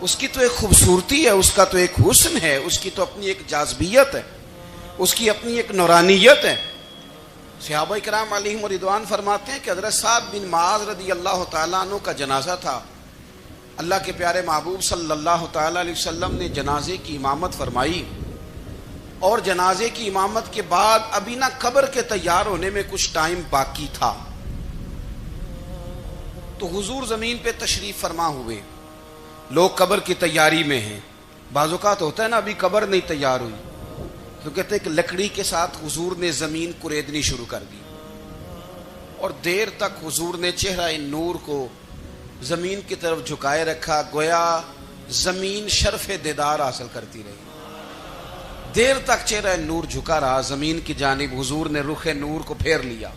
اس کی تو ایک خوبصورتی ہے، اس کا تو ایک حسن ہے، اس کی تو اپنی ایک جاذبیت ہے، اس کی اپنی ایک نورانیت ہے. صحابہ کرام علیہم رضوان فرماتے ہیں کہ حضرت سعد بن معاذ رضی اللہ تعالیٰ عنہ کا جنازہ تھا. اللہ کے پیارے محبوب صلی اللہ تعالیٰ علیہ وسلم نے جنازے کی امامت فرمائی، اور جنازے کی امامت کے بعد ابھی نہ قبر کے تیار ہونے میں کچھ ٹائم باقی تھا، تو حضور زمین پہ تشریف فرما ہوئے. لوگ قبر کی تیاری میں ہیں. بعض اوقات ہوتا ہے نا ابھی قبر نہیں تیار ہوئی، تو کہتے ہیں کہ لکڑی کے ساتھ حضور نے زمین کریدنی شروع کر دی، اور دیر تک حضور نے چہرہ نور کو زمین کی طرف جھکائے رکھا، گویا زمین شرف دیدار حاصل کرتی رہی. دیر تک چہرہ نور جھکا رہا زمین کی جانب، حضور نے رخ نور کو پھیر لیا.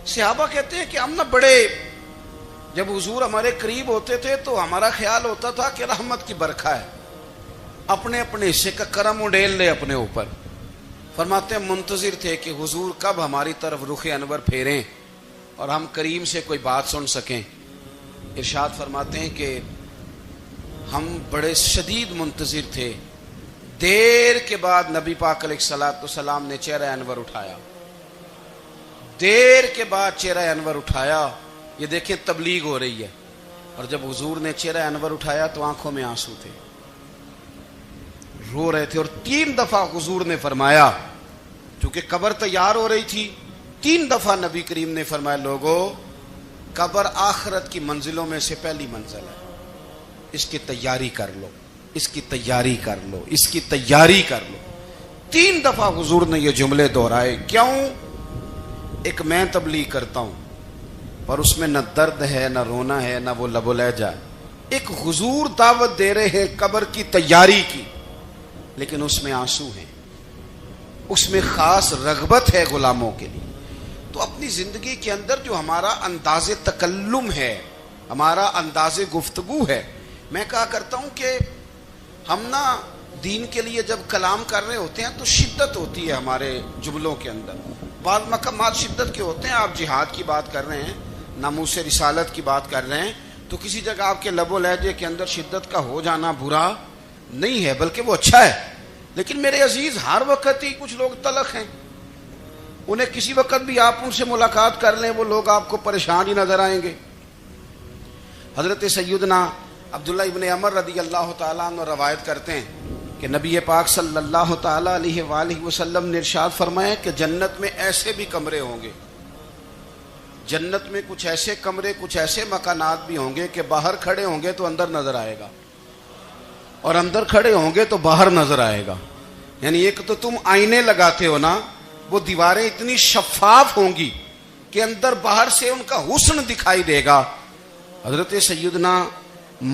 صحابہ کہتے ہیں کہ ہم نہ بڑے، جب حضور ہمارے قریب ہوتے تھے تو ہمارا خیال ہوتا تھا کہ رحمت کی برکھا ہے، اپنے اپنے حصے کا کرم اڈیل لے اپنے اوپر. فرماتے ہیں منتظر تھے کہ حضور کب ہماری طرف رخ انور پھیریں اور ہم کریم سے کوئی بات سن سکیں. ارشاد فرماتے ہیں کہ ہم بڑے شدید منتظر تھے. دیر کے بعد نبی پاک علیہ الصلوۃ والسلام نے چہرہ انور اٹھایا، دیر کے بعد چہرہ انور اٹھایا. یہ دیکھیں تبلیغ ہو رہی ہے، اور جب حضور نے چہرہ انور اٹھایا تو آنکھوں میں آنسو تھے، رو رہے تھے. اور 3 دفعہ حضور نے فرمایا، چونکہ قبر تیار ہو رہی تھی، 3 دفعہ نبی کریم نے فرمایا لوگو قبر آخرت کی منزلوں میں سے پہلی منزل ہے، اس کی تیاری کر لو، اس کی تیاری کر لو، اس کی تیاری کر لو. 3 دفعہ حضور نے یہ جملے دہرائے. کیوں؟ ایک میں تبلیغ کرتا ہوں اور اس میں نہ درد ہے، نہ رونا ہے، نہ وہ لب و لہجہ. ایک حضور دعوت دے رہے ہیں قبر کی تیاری کی، لیکن اس میں آنسو ہیں، اس میں خاص رغبت ہے غلاموں کے لیے. تو اپنی زندگی کے اندر جو ہمارا انداز تکلم ہے، ہمارا انداز گفتگو ہے، میں کہا کرتا ہوں کہ ہم نا دین کے لیے جب کلام کر رہے ہوتے ہیں تو شدت ہوتی ہے ہمارے جملوں کے اندر. بعض مقامات شدت کے ہوتے ہیں. آپ جہاد کی بات کر رہے ہیں, ناموس رسالت کی بات کر رہے ہیں, تو کسی جگہ آپ کے لب و لہجے کے اندر شدت کا ہو جانا برا نہیں ہے, بلکہ وہ اچھا ہے. لیکن میرے عزیز, ہر وقت ہی کچھ لوگ تلخ ہیں. انہیں کسی وقت بھی آپ ان سے ملاقات کر لیں, وہ لوگ آپ کو پریشان ہی نظر آئیں گے. حضرت سیدنا عبداللہ ابن عمر رضی اللہ تعالیٰ عنہ روایت کرتے ہیں کہ نبی پاک صلی اللہ تعالیٰ علیہ وآلہ وسلم نے ارشاد فرمایا کہ جنت میں ایسے بھی کمرے ہوں گے, جنت میں کچھ ایسے کمرے, کچھ ایسے مکانات بھی ہوں گے کہ باہر کھڑے ہوں گے تو اندر نظر آئے گا, اور اندر کھڑے ہوں گے تو باہر نظر آئے گا. یعنی ایک تو تم آئینے لگاتے ہو نا, وہ دیواریں اتنی شفاف ہوں گی کہ اندر باہر سے ان کا حسن دکھائی دے گا. حضرت سیدنا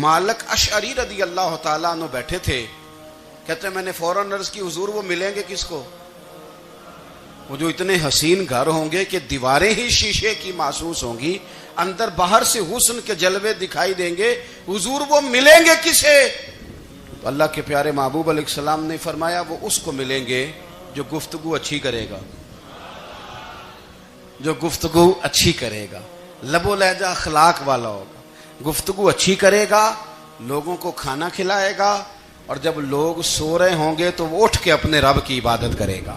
مالک اشعری رضی اللہ تعالیٰ عنہ بیٹھے تھے, کہتے ہیں میں نے فوراً عرض کی حضور وہ ملیں گے کس کو؟ وہ جو اتنے حسین گھر ہوں گے کہ دیواریں ہی شیشے کی محسوس ہوں گی, اندر باہر سے حسن کے جلوے دکھائی دیں گے, حضور وہ ملیں گے کسے؟ تو اللہ کے پیارے محبوب علیہ السلام نے فرمایا وہ اس کو ملیں گے جو گفتگو اچھی کرے گا, جو گفتگو اچھی کرے گا, لب و لہجہ اخلاق والا ہوگا, گفتگو اچھی کرے گا, لوگوں کو کھانا کھلائے گا, اور جب لوگ سو رہے ہوں گے تو وہ اٹھ کے اپنے رب کی عبادت کرے گا.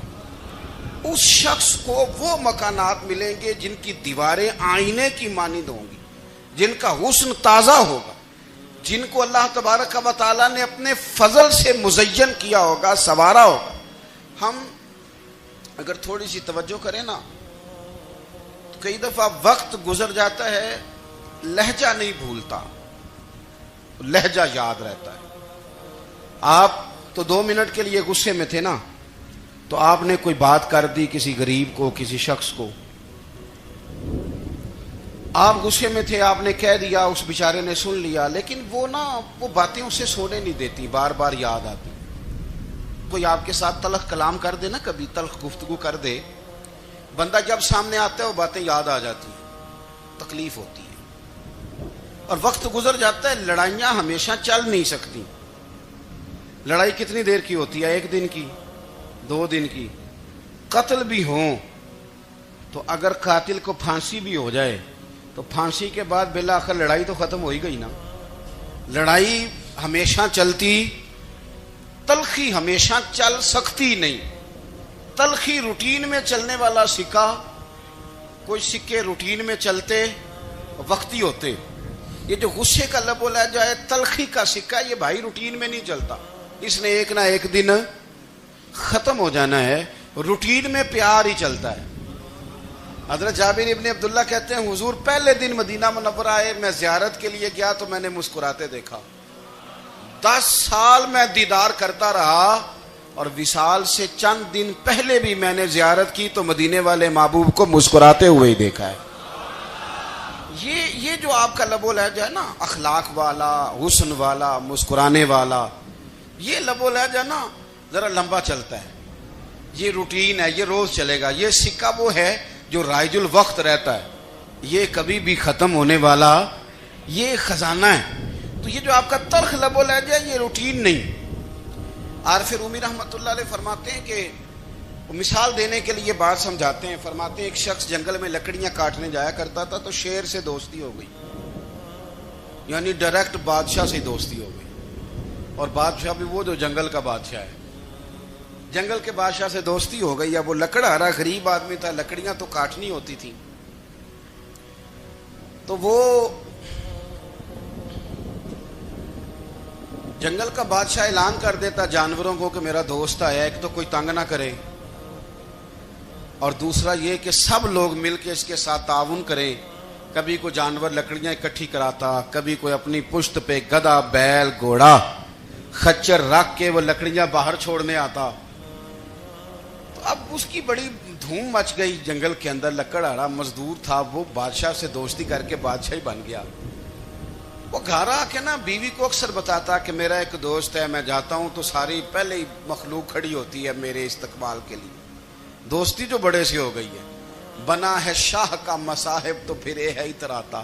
اس شخص کو وہ مکانات ملیں گے جن کی دیواریں آئینے کی مانند ہوں گی, جن کا حسن تازہ ہوگا, جن کو اللہ تبارک و تعالیٰ نے اپنے فضل سے مزین کیا ہوگا, سنوارا ہوگا. ہم اگر تھوڑی سی توجہ کریں نا, تو کئی دفعہ وقت گزر جاتا ہے, لہجہ نہیں بھولتا, لہجہ یاد رہتا ہے. آپ تو 2 منٹ کے لیے غصے میں تھے نا, تو آپ نے کوئی بات کر دی کسی غریب کو, کسی شخص کو, آپ غصے میں تھے, آپ نے کہہ دیا, اس بیچارے نے سن لیا, لیکن وہ باتیں اسے سونے نہیں دیتی, بار بار یاد آتی. کوئی آپ کے ساتھ تلخ کلام کر دے نا, کبھی تلخ گفتگو کر دے, بندہ جب سامنے آتا ہے وہ باتیں یاد آ جاتی ہیں, تکلیف ہوتی ہے, اور وقت گزر جاتا ہے. لڑائیاں ہمیشہ چل نہیں سکتی. لڑائی کتنی دیر کی ہوتی ہے؟ 1 دن کی, 2 دن کی. قتل بھی ہوں تو اگر قاتل کو پھانسی بھی ہو جائے تو پھانسی کے بعد بالآخر لڑائی تو ختم ہو ہی گئی نا. لڑائی ہمیشہ چلتی, تلخی ہمیشہ چل سکتی نہیں. تلخی روٹین میں چلنے والا سکہ, کوئی سکے روٹین میں چلتے وقتی ہوتے. یہ جو غصے کا لب و لہجہ ہے, تلخی کا سکہ, یہ بھائی روٹین میں نہیں چلتا, اس نے ایک نہ ایک دن ختم ہو جانا ہے. روٹین میں پیار ہی چلتا ہے. حضرت جابر ابن عبداللہ کہتے ہیں حضور پہلے دن مدینہ منورہ آئے, میں زیارت کے لیے گیا تو میں نے مسکراتے دیکھا. 10 سال میں دیدار کرتا رہا, اور وصال سے چند دن پہلے بھی میں نے زیارت کی تو مدینے والے محبوب کو مسکراتے ہوئے ہی دیکھا ہے. یہ جو آپ کا لب و لہجہ ہے نا, اخلاق والا, حسن والا, مسکرانے والا, یہ لب و لہجہ نا ذرا لمبا چلتا ہے. یہ روٹین ہے, یہ روز چلے گا. یہ سکہ وہ ہے جو رائج الوقت رہتا ہے, یہ کبھی بھی ختم ہونے والا یہ خزانہ ہے. تو یہ جو آپ کا تلخ لب و لہجہ ہے, یہ روٹین نہیں. عارف رومی رحمۃ اللہ علیہ فرماتے ہیں کہ مثال دینے کے لیے بات سمجھاتے ہیں. فرماتے ہیں ایک شخص جنگل میں لکڑیاں کاٹنے جایا کرتا تھا تو شیر سے دوستی ہو گئی, یعنی ڈائریکٹ بادشاہ سے دوستی ہو گئی. اور بادشاہ بھی وہ جو جنگل کا بادشاہ ہے, جنگل کے بادشاہ سے دوستی ہو گئی. اب وہ لکڑہارا غریب آدمی تھا, لکڑیاں تو کاٹنی ہوتی تھی, تو وہ جنگل کا بادشاہ اعلان کر دیتا جانوروں کو کہ میرا دوست آیا, ایک تو کوئی تنگ نہ کرے, اور دوسرا یہ کہ سب لوگ مل کے اس کے ساتھ تعاون کریں. کبھی کوئی جانور لکڑیاں اکٹھی کراتا, کبھی کوئی اپنی پشت پہ گدھا, بیل, گھوڑا, خچر رکھ کے وہ لکڑیاں باہر چھوڑنے آتا. تو اب اس کی بڑی دھوم مچ گئی جنگل کے اندر. لکڑہارا مزدور تھا, وہ بادشاہ سے دوستی کر کے بادشاہ ہی بن گیا. وہ گھر آ کے نا بیوی کو اکثر بتاتا کہ میرا ایک دوست ہے, میں جاتا ہوں تو ساری پہلے ہی مخلوق کھڑی ہوتی ہے میرے استقبال کے لیے. دوستی جو بڑے سے ہو گئی ہے. بنا ہے شاہ کا مصاحب تو پھر یہ ہے اتراتا,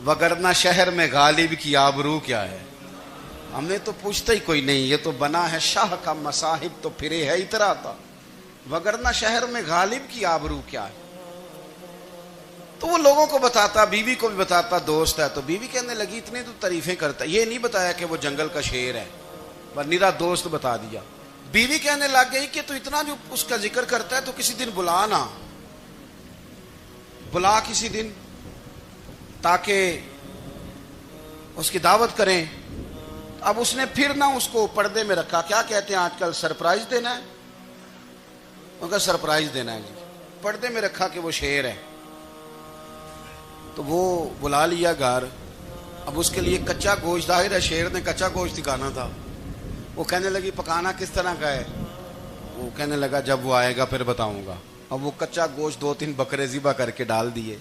وگرنہ شہر میں غالب کی آبرو کیا ہے. ہمیں تو پوچھتا ہی کوئی نہیں، یہ تو بنا ہے شاہ کا مصاحب تو پھرے ہے اترا تھا، وگرنہ شہر میں غالب کی آبرو کیا ہے۔ تو وہ لوگوں کو بتاتا، بیوی کو بھی بتاتا، دوست ہے، تو بیوی کہنے لگی اتنے تو تعریفیں کرتا، یہ نہیں بتایا کہ وہ جنگل کا شیر ہے، بس نیرا دوست بتا دیا۔ بیوی کہنے لگ گئی کہ تو اتنا جو اس کا ذکر کرتا ہے تو کسی دن بلا نا، بلا کسی دن تاکہ اس کی دعوت کریں۔ اب اس نے پھر نہ اس کو پردے میں رکھا، کیا کہتے ہیں آج کل، سرپرائز دینا ہے، ان کا سرپرائز دینا ہے جی، پردے میں رکھا کہ وہ شیر ہے۔ تو وہ بلا لیا گھر، اب اس کے لیے کچا گوشت، ظاہر ہے شیر نے کچا گوشت دکھانا تھا۔ وہ کہنے لگی پکانا کس طرح کا ہے؟ وہ کہنے لگا جب وہ آئے گا پھر بتاؤں گا۔ اب وہ کچا گوشت 2-3 بکرے ذبح کر کے ڈال دیے،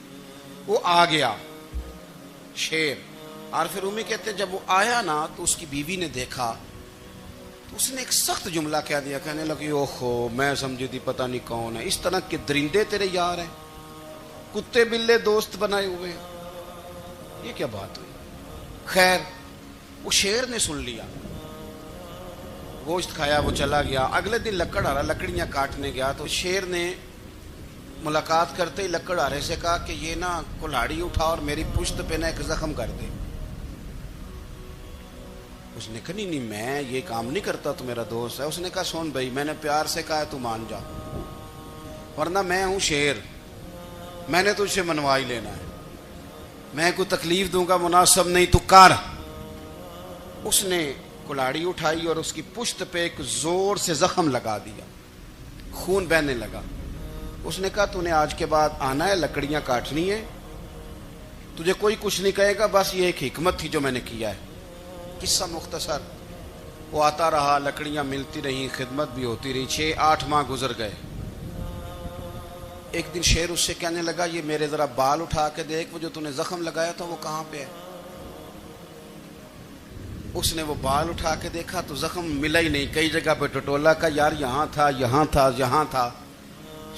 وہ آ گیا شیر۔ عارف رومی کہتے ہیں جب وہ آیا نا تو اس کی بیوی نے دیکھا تو اس نے ایک سخت جملہ کہہ دیا، کہنے لگی اوہو میں سمجھی تھی پتہ نہیں کون ہے، اس طرح کے درندے تیرے یار ہیں، کتے بلے دوست بنائے ہوئے ہیں، یہ کیا بات ہوئی؟ خیر وہ شیر نے سن لیا، گوشت کھایا، وہ چلا گیا۔ اگلے دن لکڑ آرا لکڑیاں کاٹنے گیا تو شیر نے ملاقات کرتے ہی لکڑ آرے سے کہا کہ یہ نا کلاڑی اٹھا اور میری پشت پہ نا ایک زخم کر دے۔ اس نے کہا نہیں میں یہ کام نہیں کرتا، تو میرا دوست ہے۔ اس نے کہا سن بھائی میں نے پیار سے کہا ہے تو مان جا، ورنہ میں ہوں شیر، میں نے تجھ سے منوا ہی لینا ہے، میں کوئی تکلیف دوں گا مناسب نہیں، تو کر۔ اس نے کلاڑی اٹھائی اور اس کی پشت پہ ایک زور سے زخم لگا دیا، خون بہنے لگا۔ اس نے کہا تو نے آج کے بعد آنا ہے، لکڑیاں کاٹنی ہے، تجھے کوئی کچھ نہیں کہے گا، بس یہ ایک حکمت تھی جو میں نے کیا ہے۔ قصہ مختصر، وہ آتا رہا، لکڑیاں ملتی رہیں، خدمت بھی ہوتی رہی، 6-8 ماہ گزر گئے۔ ایک دن شیر اس سے کہنے لگا یہ میرے ذرا بال اٹھا کے دیکھ، وہ جو تو نے زخم لگایا تھا وہ کہاں پہ ہے؟ اس نے وہ بال اٹھا کے دیکھا تو زخم ملا ہی نہیں، کئی جگہ پہ ٹٹولا کا یار یہاں تھا یہاں تھا یہاں تھا۔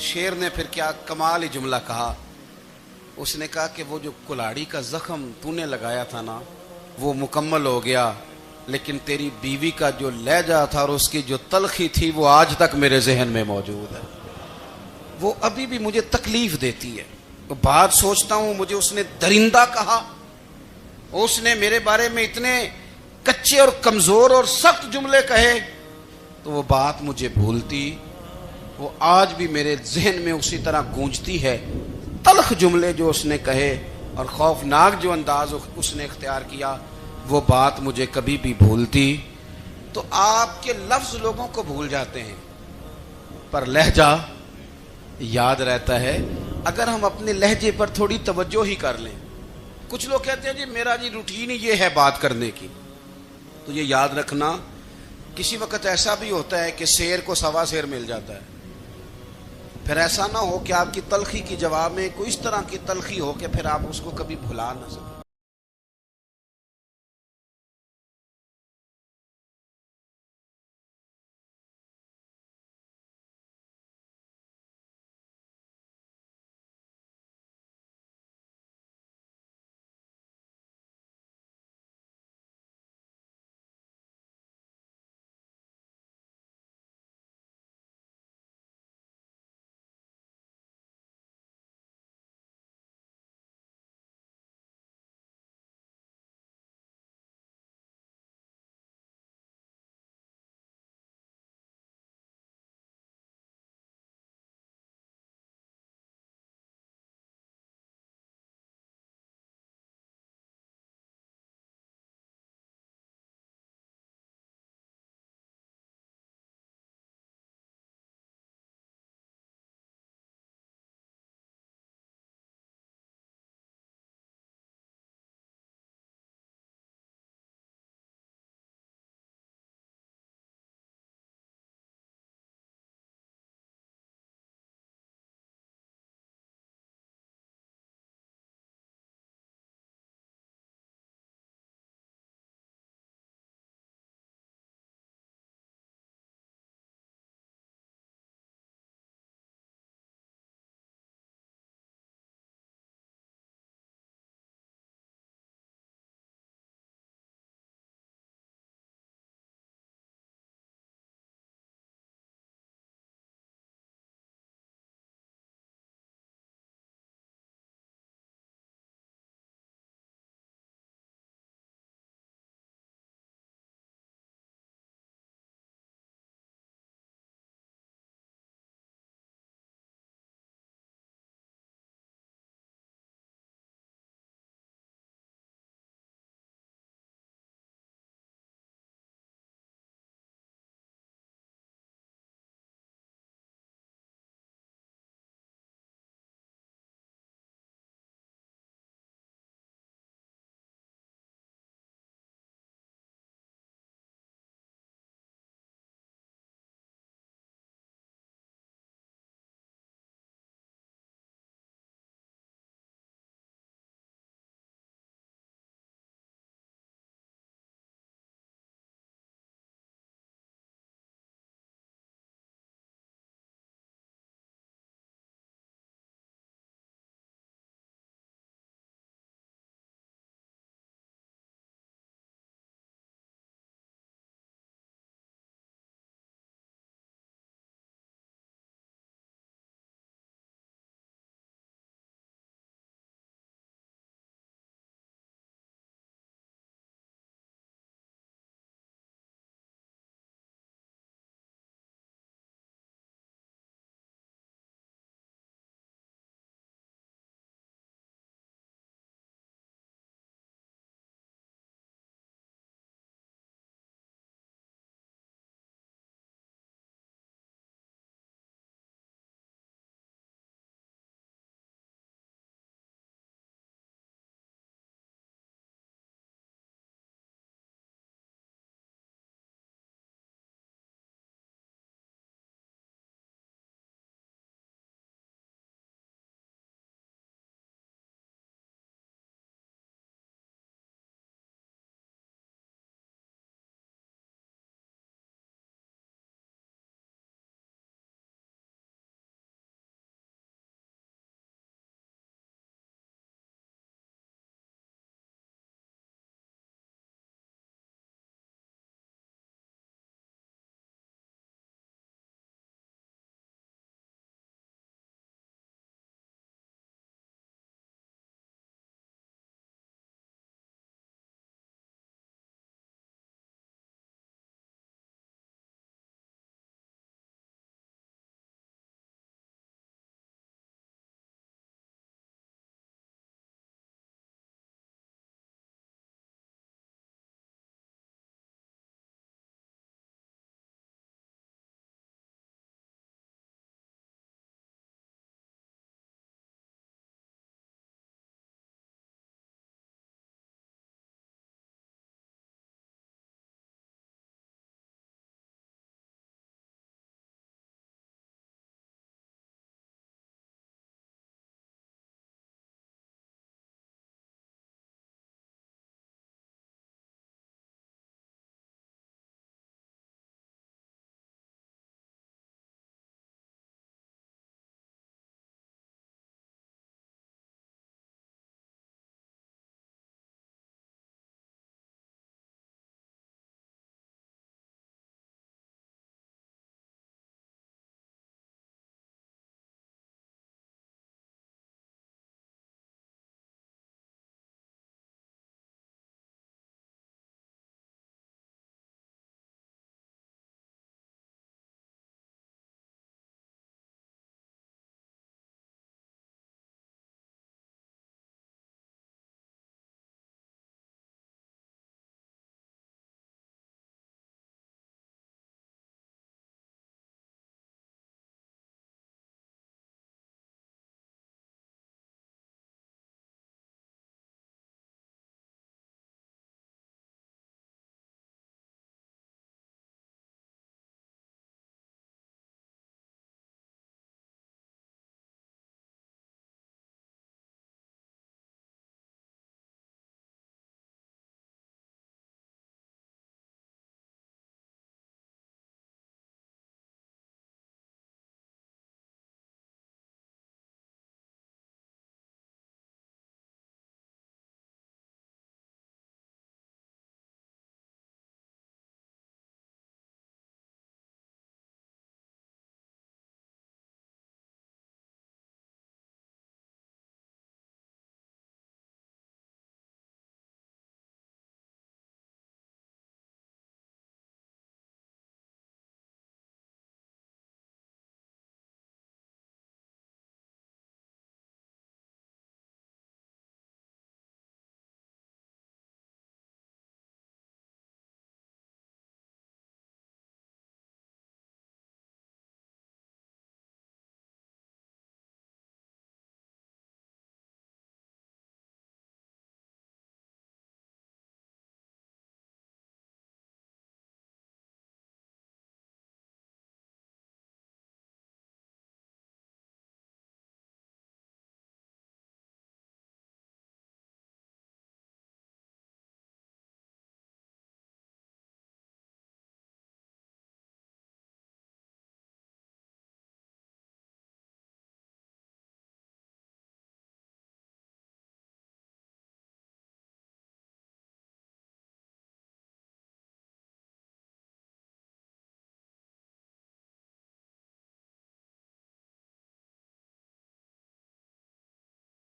شیر نے پھر کیا کمال ہی جملہ کہا، اس نے کہا کہ وہ جو کلاڑی کا زخم تو نے لگایا تھا نا وہ مکمل ہو گیا، لیکن تیری بیوی کا جو لہجہ تھا اور اس کی جو تلخی تھی وہ آج تک میرے ذہن میں موجود ہے، وہ ابھی بھی مجھے تکلیف دیتی ہے۔ بات سوچتا ہوں مجھے اس نے درندہ کہا، اس نے میرے بارے میں اتنے کچے اور کمزور اور سخت جملے کہے، تو وہ بات مجھے بھولتی، وہ آج بھی میرے ذہن میں اسی طرح گونجتی ہے۔ تلخ جملے جو اس نے کہے اور خوفناک جو انداز اس نے اختیار کیا، وہ بات مجھے کبھی بھی بھولتی۔ تو آپ کے لفظ لوگوں کو بھول جاتے ہیں پر لہجہ یاد رہتا ہے، اگر ہم اپنے لہجے پر تھوڑی توجہ ہی کر لیں۔ کچھ لوگ کہتے ہیں جی میرا جی روٹین ہی یہ ہے بات کرنے کی، تو یہ یاد رکھنا کسی وقت ایسا بھی ہوتا ہے کہ شیر کو سوا شیر مل جاتا ہے، پھر ایسا نہ ہو کہ آپ کی تلخی کی جواب میں کوئی اس طرح کی تلخی ہو کہ پھر آپ اس کو کبھی بھلا نہ سکیں۔